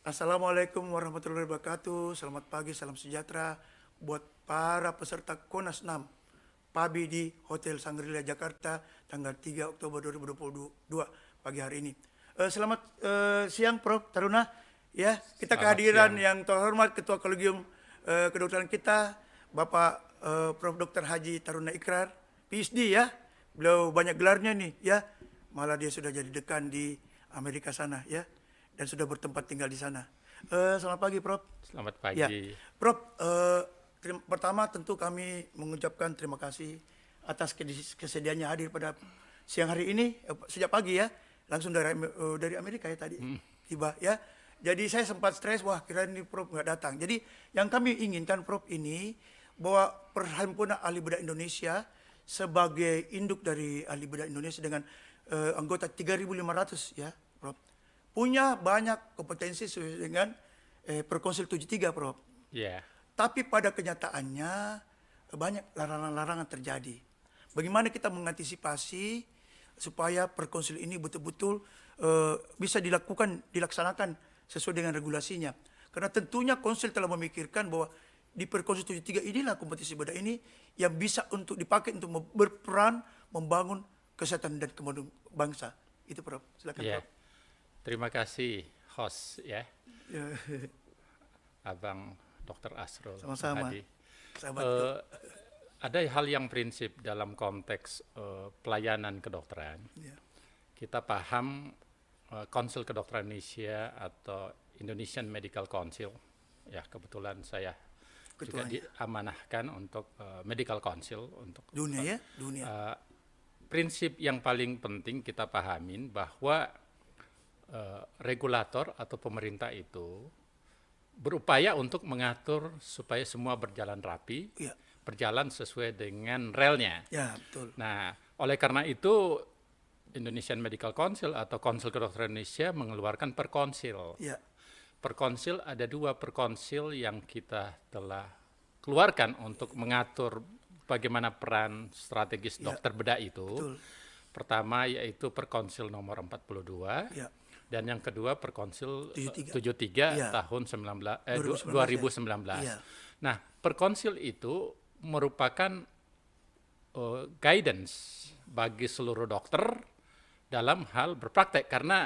Assalamualaikum warahmatullahi wabarakatuh. Selamat pagi, salam sejahtera buat para peserta KONAS 6 PABI di Hotel Shangri-La Jakarta tanggal 3 Oktober 2022 pagi hari ini. Selamat siang Prof. Taruna. Ya, kita Selamat kehadiran siang. yang terhormat Ketua Kolegium Kedokteran kita, Bapak Prof. Dr. Haji Taruna Ikrar, PhD ya. Beliau banyak gelarnya nih ya. Malah dia sudah jadi dekan di Amerika sana ya. Dan sudah bertempat tinggal di sana. Selamat pagi, Prof. Selamat Ya, pagi. Prof. Pertama tentu kami mengucapkan terima kasih atas kesediaannya hadir pada siang hari ini sejak pagi ya, langsung dari Amerika ya tadi tiba ya. Jadi saya sempat stres, wah kira ini Prof nggak datang. Jadi yang kami inginkan Prof ini bahwa Perhimpunan Ahli Bedah Indonesia sebagai induk dari ahli bedah Indonesia dengan anggota 3.500 ya, Prof, punya banyak kompetensi sesuai dengan Perkonsil 73, Prof. Ya, Tapi pada kenyataannya banyak larangan-larangan terjadi. Bagaimana kita mengantisipasi supaya Perkonsil ini betul-betul bisa dilaksanakan sesuai dengan regulasinya. Karena tentunya konsil telah memikirkan bahwa di Perkonsil 73 inilah kompetisi bedah ini yang bisa untuk dipakai untuk berperan membangun kesehatan dan kemajuan bangsa. Itu Prof. Silakan ya. Prof. Terima kasih host ya, Ya, Abang Dr. Asrul sama-sama. Hadi. Sahabat Ada hal yang prinsip dalam konteks pelayanan kedokteran. ya. Kita paham Konsil Kedokteran Indonesia atau Indonesian Medical Council. Ya, kebetulan saya juga Ketuanya. diamanahkan untuk Medical Council untuk Dunia ya, dunia. prinsip yang paling penting kita pahamin bahwa regulator atau pemerintah itu berupaya untuk mengatur supaya semua berjalan rapi, Ya, berjalan sesuai dengan relnya. ya betul. Nah, oleh karena itu Indonesian Medical Council atau Konsil Kedokteran Indonesia mengeluarkan perkonsil. Ya, Perkonsil ada 2 perkonsil yang kita telah keluarkan untuk mengatur bagaimana peran strategis Ya, dokter bedah itu. betul. Pertama yaitu Perkonsil nomor 42. Ya, Dan yang kedua Perkonsil 73. 73 Ya. tahun 2019 2019. ya. Nah, Perkonsil itu merupakan guidance bagi seluruh dokter dalam hal berpraktek karena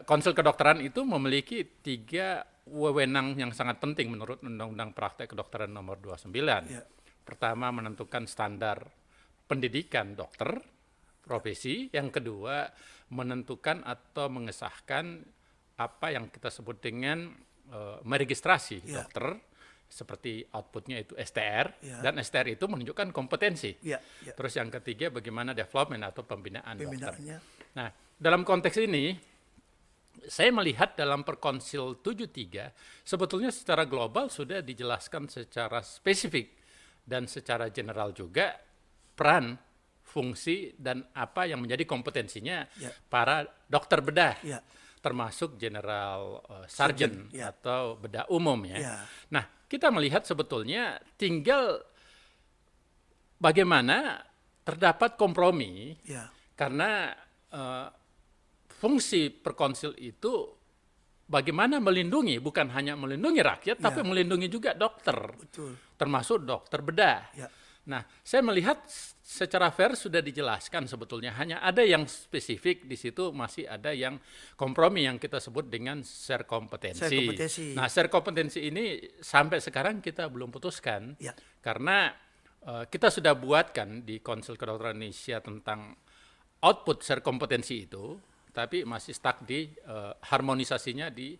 konsil kedokteran itu memiliki 3 wewenang yang sangat penting menurut Undang-Undang Praktek Kedokteran nomor 29. Ya. Pertama, menentukan standar pendidikan dokter profesi, yang kedua menentukan atau mengesahkan apa yang kita sebut dengan meregistrasi Ya. dokter, seperti outputnya itu STR, Ya. dan STR itu menunjukkan kompetensi. Ya, ya. Terus yang ketiga bagaimana development atau pembinaan dokter. Pembinaannya. Nah, dalam konteks ini saya melihat dalam Perkonsil 73 sebetulnya secara global sudah dijelaskan secara spesifik dan secara general juga peran, fungsi, dan apa yang menjadi kompetensinya Ya. para dokter bedah, Ya. termasuk general surgeon Ya. atau bedah umum ya. Ya. Nah, kita melihat sebetulnya tinggal bagaimana terdapat kompromi Ya. karena fungsi Perkonsil itu bagaimana melindungi, bukan hanya melindungi rakyat, tapi melindungi juga dokter, Betul. termasuk dokter bedah. Ya. Nah, saya melihat secara fair sudah dijelaskan sebetulnya, hanya ada yang spesifik di situ, masih ada yang kompromi yang kita sebut dengan share kompetensi. Share kompetensi. Nah, share kompetensi ini sampai sekarang kita belum putuskan, Ya. karena kita sudah buatkan di Konsil Kedokteran Indonesia tentang output share kompetensi itu, tapi masih stuck di harmonisasinya di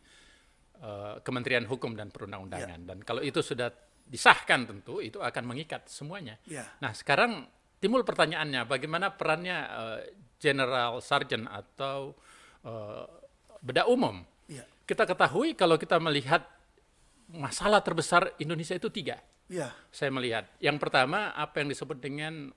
Kementerian Hukum dan Perundang-undangan. Dan kalau itu sudah disahkan tentu itu akan mengikat semuanya. Ya. Nah, sekarang timbul pertanyaannya, bagaimana perannya General Surgeon atau bedah umum? Ya. Kita ketahui kalau kita melihat masalah terbesar Indonesia itu 3. Ya. Saya melihat yang pertama apa yang disebut dengan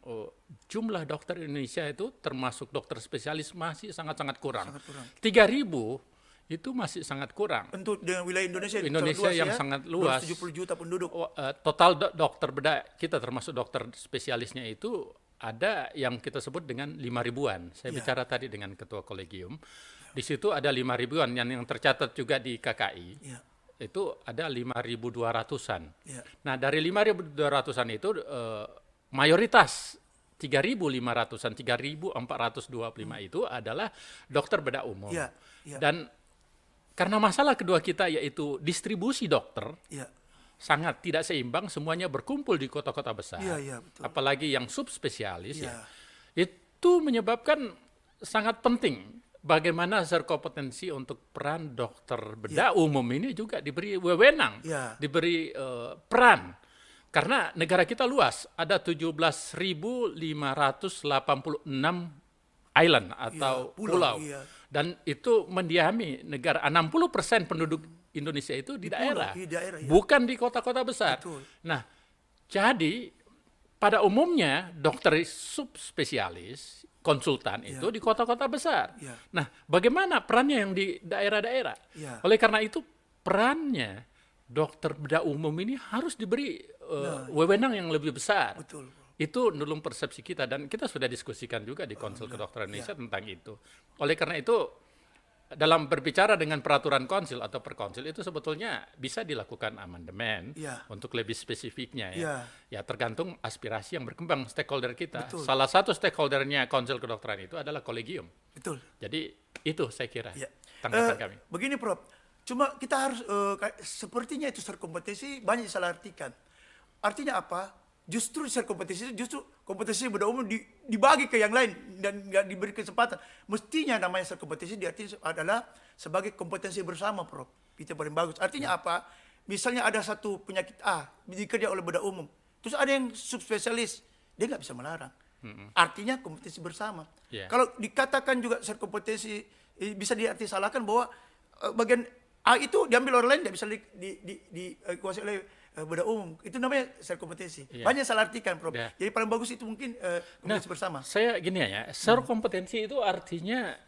jumlah dokter Indonesia itu termasuk dokter spesialis masih sangat-sangat kurang. Sangat kurang. 3.000 itu masih sangat kurang. Untuk dengan wilayah Indonesia Indonesia yang ya, sangat luas. 270 juta penduduk. Total dokter bedah kita termasuk dokter spesialisnya itu ada yang kita sebut dengan 5.000-an. Saya Ya. bicara tadi dengan ketua kolegium. Di situ ada 5 ribuan yang tercatat juga di KKI. Ya. Itu ada 5.200-an. Ya. Nah, dari 5.200-an itu mayoritas 3.500-an, 3.425 itu adalah dokter bedah umum. Ya. Ya. Dan karena masalah kedua kita yaitu distribusi dokter Ya. sangat tidak seimbang, semuanya berkumpul di kota-kota besar. Iya, iya, betul. Apalagi yang subspesialis Iya. ya. Itu menyebabkan sangat penting bagaimana berkompetensi untuk peran dokter bedah umum ini juga diberi wewenang, Iya. diberi peran. Karena negara kita luas, ada 17.586 island atau pulau. Iya. Dan itu mendiami negara 60% penduduk Indonesia itu di daerah, di daerah, iya. bukan di kota-kota besar. Betul. Nah, jadi pada umumnya dokter subspesialis, konsultan itu di kota-kota besar. Iya. Nah, bagaimana perannya yang di daerah-daerah? Iya. Oleh karena itu perannya dokter bedah umum ini harus diberi wewenang yang lebih besar. Betul. Itu nulung persepsi kita dan kita sudah diskusikan juga di Konsil Kedokteran Indonesia tentang itu. Oleh karena itu dalam berbicara dengan peraturan konsil atau perkonsil itu sebetulnya bisa dilakukan amandemen untuk lebih spesifiknya ya. Ya tergantung aspirasi yang berkembang stakeholder kita. Betul. Salah satu stakeholdernya Konsil Kedokteran itu adalah kolegium. Betul. Jadi itu saya kira Ya. tanggapan kami. Begini Prof, cuma kita harus sepertinya itu kompetensi banyak disalahartikan. Artinya apa? Justru kompetensi itu justru kompetensi bedah umum dibagi ke yang lain dan nggak diberi kesempatan. Mestinya namanya kompetensi diartikan adalah sebagai kompetensi bersama, Prof. Itu paling bagus. Artinya apa? Misalnya ada satu penyakit A dikerja oleh bedah umum, terus ada yang subspesialis, dia nggak bisa melarang. Artinya kompetensi bersama. Kalau dikatakan juga kompetensi bisa diarti salahkan bahwa bagian A itu diambil orang lain, tidak bisa dikuasai oleh bedah umum. Itu namanya kompetensi. Banyak salah artikan, Prof. Jadi paling bagus itu mungkin kompetensi bersama. Saya gini ya, kompetensi itu artinya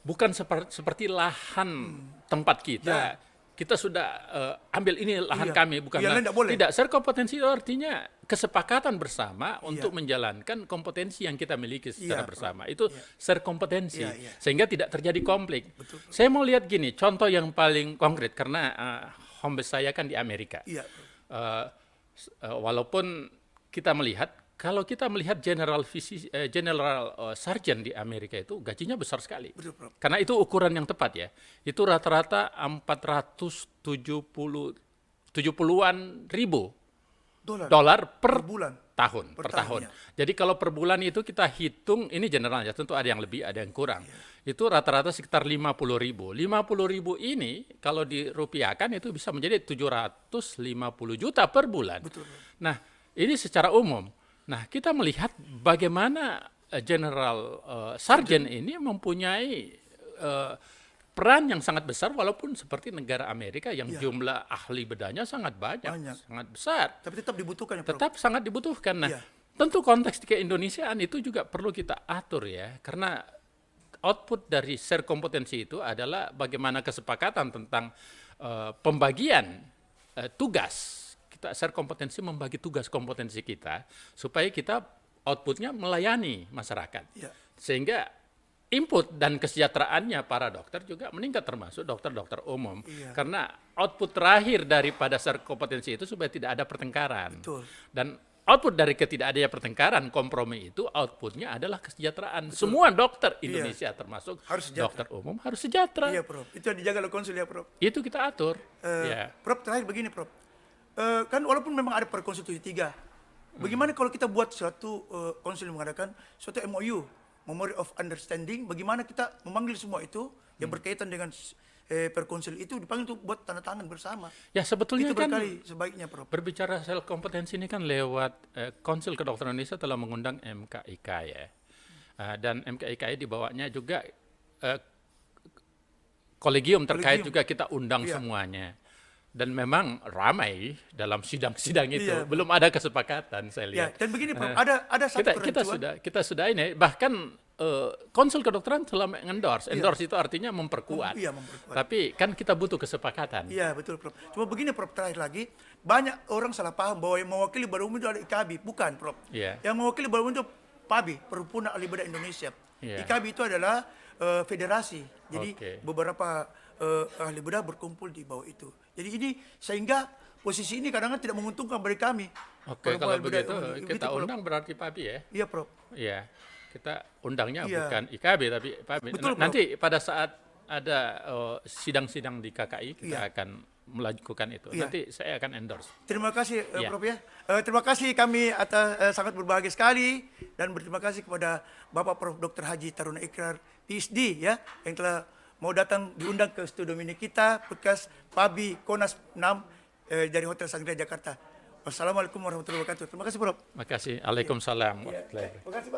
bukan seperti lahan tempat kita. Kita sudah ambil ini lahan kami, bukan tidak. Kompetensi itu artinya kesepakatan bersama untuk menjalankan kompetensi yang kita miliki secara bersama. Itu kompetensi, sehingga tidak terjadi konflik. Betul. Saya mau lihat gini, contoh yang paling konkret karena home base saya kan di Amerika. Walaupun kita melihat, kalau kita melihat general sergeant di Amerika itu gajinya besar sekali. Betul, Prof. Karena itu ukuran yang tepat ya. Itu rata-rata 470-an ribu dolar per bulan. tahun. Per Per tahun, tahun. Jadi kalau per bulan itu kita hitung, ini general ya, tentu ada yang lebih, ada yang kurang. Itu rata-rata sekitar 50.000. 50.000 ini kalau dirupiahkan itu bisa menjadi 750 juta per bulan. Betul. Nah, ini secara umum. Nah, kita melihat bagaimana General Sargent ini mempunyai peran yang sangat besar walaupun seperti negara Amerika yang jumlah ahli bedahnya sangat banyak, sangat besar. Tapi tetap dibutuhkan ya, Prof. Tetap sangat dibutuhkan. Nah, tentu konteks keindonesiaan itu juga perlu kita atur ya, karena output dari kompetensi itu adalah bagaimana kesepakatan tentang pembagian tugas. Kita kompetensi membagi tugas kompetensi kita supaya kita outputnya melayani masyarakat. Sehingga input dan kesejahteraannya para dokter juga meningkat, termasuk dokter-dokter umum. Karena output terakhir daripada kompetensi itu supaya tidak ada pertengkaran. Betul. Dan output dari ketidakadanya pertengkaran, kompromi itu outputnya adalah kesejahteraan. Betul. Semua dokter Indonesia termasuk dokter umum harus sejahtera. Iya, Prof. Itu yang dijaga oleh konsul ya, Prof. Itu kita atur. Prof, terakhir begini, Prof. Kan walaupun memang ada perkonsul 73, bagaimana kalau kita buat suatu konsul mengadakan suatu MOU, Memorandum of Understanding, bagaimana kita memanggil semua itu yang berkaitan dengan perkonsil itu dipanggil untuk buat tanda tangan bersama. Ya sebetulnya itu kan sebaiknya, Prof. Berbicara soal kompetensi ini kan lewat Konsil Kedokteran Indonesia telah mengundang MKIK ya. Dan MKIK dibawanya juga kolegium terkait juga kita undang semuanya. Dan memang ramai dalam sidang-sidang itu, belum ada kesepakatan saya lihat. Dan begini, Prof, ada satu kita sudah ini, bahkan Konsul Kedokteran telah mengendorse. Endorse itu artinya memperkuat. Memperkuat. Tapi kan kita butuh kesepakatan. Iya, betul, Prof. Cuma begini, Prof, terakhir lagi, banyak orang salah paham bahwa yang mewakili bedah umum itu adalah IKABI. Bukan, Prof. Yang mewakili bedah umum itu PABI, Perhimpunan Ahli Bedah Indonesia. IKABI itu adalah federasi. Jadi Oke. beberapa ahli bedah berkumpul di bawah itu. Jadi ini sehingga posisi ini kadang-kadang tidak menguntungkan bagi kami. Oke, Kelompok kalau ahli bedah, begitu kita Prof. undang berarti PABI ya. Iya, Prof. Iya, kita undangnya Iya. bukan IKB tapi PABI. Betul, Prof. Nanti pada saat ada sidang-sidang di KKI kita Iya. akan melakukan itu. Iya. Nanti saya akan endorse. Terima kasih Iya. Prof ya. Terima kasih kami atas sangat berbahagia sekali dan berterima kasih kepada Bapak Prof Dr. Haji Taruna Ikrar PhD ya yang telah mau datang diundang ke studio mini kita podcast PABI Konas 6 dari Hotel Sangria Jakarta. Wassalamualaikum warahmatullahi wabarakatuh. Terima kasih Prof. Terima kasih. Waalaikumsalam. Terima kasih Pak.